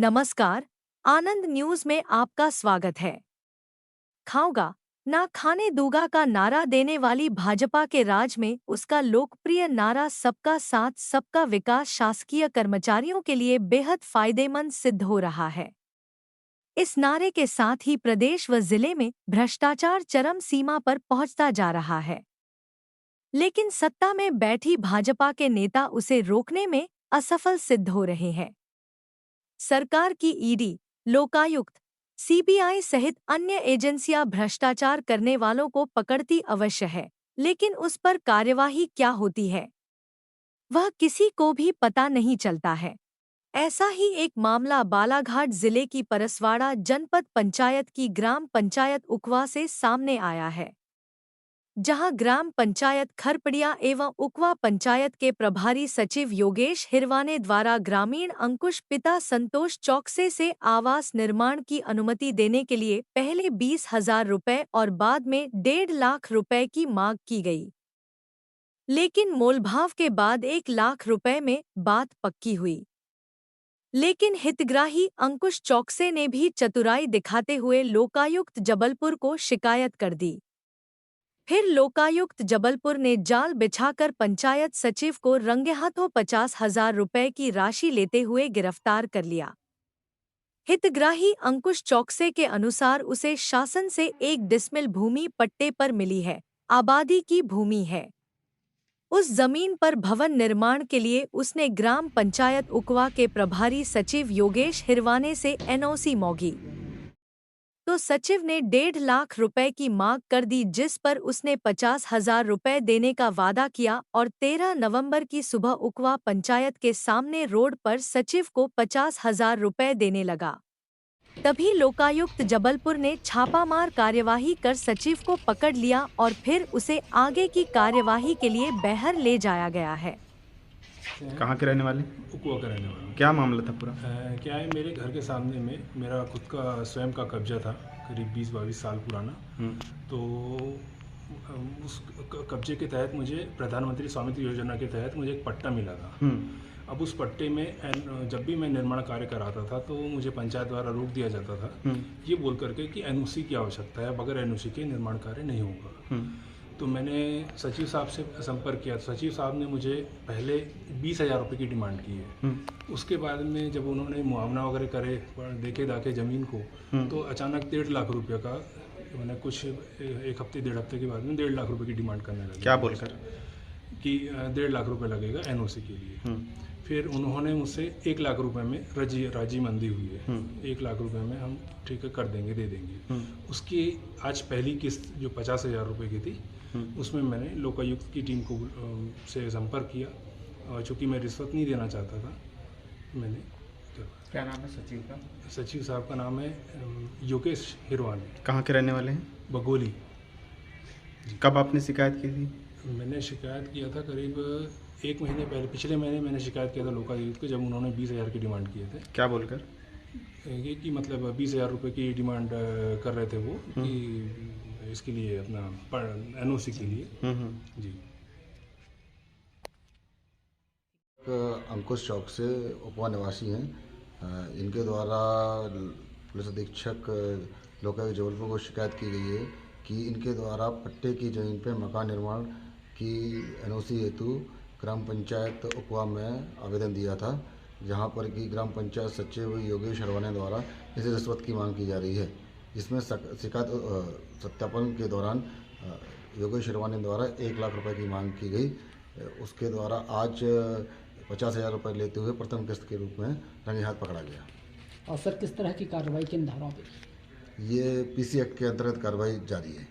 नमस्कार, आनंद न्यूज में आपका स्वागत है। खाऊंगा ना खाने दूंगा का नारा देने वाली भाजपा के राज में उसका लोकप्रिय नारा सबका साथ सबका विकास शासकीय कर्मचारियों के लिए बेहद फायदेमंद सिद्ध हो रहा है। इस नारे के साथ ही प्रदेश व जिले में भ्रष्टाचार चरम सीमा पर पहुंचता जा रहा है, लेकिन सत्ता में बैठी भाजपा के नेता उसे रोकने में असफल सिद्ध हो रहे हैं। सरकार की ईडी, लोकायुक्त, सीबीआई सहित अन्य एजेंसियां भ्रष्टाचार करने वालों को पकड़ती अवश्य है, लेकिन उस पर कार्यवाही क्या होती है वह किसी को भी पता नहीं चलता है। ऐसा ही एक मामला बालाघाट जिले की परसवाड़ा जनपद पंचायत की ग्राम पंचायत उकवा से सामने आया है, जहां ग्राम पंचायत खरपड़िया एवं उकवा पंचायत के प्रभारी सचिव योगेश हिरवाने द्वारा ग्रामीण अंकुश पिता संतोष चौकसे से आवास निर्माण की अनुमति देने के लिए पहले 20,000 रुपए और बाद में 1.5 लाख रुपए की मांग की गई, लेकिन मोलभाव के बाद 1 लाख रुपए में बात पक्की हुई। लेकिन हितग्राही अंकुश चौकसे ने भी चतुराई दिखाते हुए लोकायुक्त जबलपुर को शिकायत कर दी। फिर लोकायुक्त जबलपुर ने जाल बिछाकर पंचायत सचिव को रंगेहाथों 50,000 रुपए की राशि लेते हुए गिरफ्तार कर लिया। हितग्राही अंकुश चौकसे के अनुसार उसे शासन से 1 डिसमिल भूमि पट्टे पर मिली है, आबादी की भूमि है। उस जमीन पर भवन निर्माण के लिए उसने ग्राम पंचायत उकवा के प्रभारी सचिव योगेश हिरवाने से एनओसी मांगी, तो सचिव ने 1.5 लाख रुपए की मांग कर दी, जिस पर उसने 50,000 रुपए देने का वादा किया और 13 नवंबर की सुबह उकवा पंचायत के सामने रोड पर सचिव को 50,000 रुपए देने लगा। तभी लोकायुक्त जबलपुर ने छापामार कार्यवाही कर सचिव को पकड़ लिया और फिर उसे आगे की कार्यवाही के लिए बहर ले जाया गया है। कहाँ के रहने वाले? उकवा का रहने वाला। क्या मामला था पूरा? क्या है, मेरे घर के सामने में मेरा खुद का स्वयं का कब्जा था, करीब 20-22 साल पुराना। तो उस कब्जे के तहत मुझे प्रधानमंत्री स्वामित्व योजना के तहत मुझे एक पट्टा मिला था। अब उस पट्टे में जब भी मैं निर्माण कार्य कराता था तो मुझे पंचायत द्वारा रोक दिया जाता था, ये बोल करके कि एनओसी की आवश्यकता है, बगैर एनओसी के निर्माण कार्य नहीं होगा। तो मैंने सचिव साहब से संपर्क किया। सचिव साहब ने मुझे पहले 20,000 रुपये की डिमांड की है। उसके बाद में जब उन्होंने मुआवना वगैरह करे, देखे दाखे ज़मीन को, तो अचानक 1.5 लाख रुपये का, मैंने कुछ 1 हफ्ते 1.5 हफ्ते के बाद में 1.5 लाख रुपये की डिमांड करने लगे। क्या बोलकर? कि 1.5 लाख रुपये लगेगा एनओसी के लिए। फिर उन्होंने मुझसे 1 लाख रुपए में राजीमंदी हुई है। 1 लाख रुपए में हम ठीक है कर देंगे, दे देंगे। उसकी आज पहली किस्त जो 50,000 रुपये की थी, उसमें मैंने लोकायुक्त की टीम को से संपर्क किया, और चूँकि मैं रिश्वत नहीं देना चाहता था, मैंने क्या नाम है सचिव का? सचिव साहब का नाम है योगेश हिरवाने। कहाँ के रहने वाले हैं? बगोली। कब आपने शिकायत की थी? मैंने शिकायत किया था करीब 1 महीने पहले, पिछले महीने मैंने शिकायत किया था लोकायुक्त को, जब उन्होंने 20,000 की डिमांड किए थे। क्या बोलकर? ये कि मतलब 20,000 रुपये की डिमांड कर रहे थे वो, कि इसके लिए अपना एनओसी के लिए। जी। अंकुश चौक से उकवा निवासी हैं। इनके द्वारा पुलिस अधीक्षक लोकायुक्त जबलपुर को शिकायत की गई है कि इनके द्वारा पट्टे की जमीन पर मकान निर्माण की एनओसी हेतु ग्राम पंचायत उकवा में आवेदन दिया था, जहां पर कि ग्राम पंचायत सचिव योगेश हिरवाने द्वारा इसे रिश्वत की मांग की जा रही है, जिसमें शिकायत सत्यापन के दौरान योगेश हिरवाने द्वारा 1 लाख रुपए की मांग की गई। उसके द्वारा आज 50,000 रुपये लेते हुए प्रथम किस्त के रूप में रंगे हाथ पकड़ा गया। और सर, किस तरह की कार्रवाई किन धाराओं पर? ये पीसी एक्ट के अंतर्गत कार्रवाई जारी है।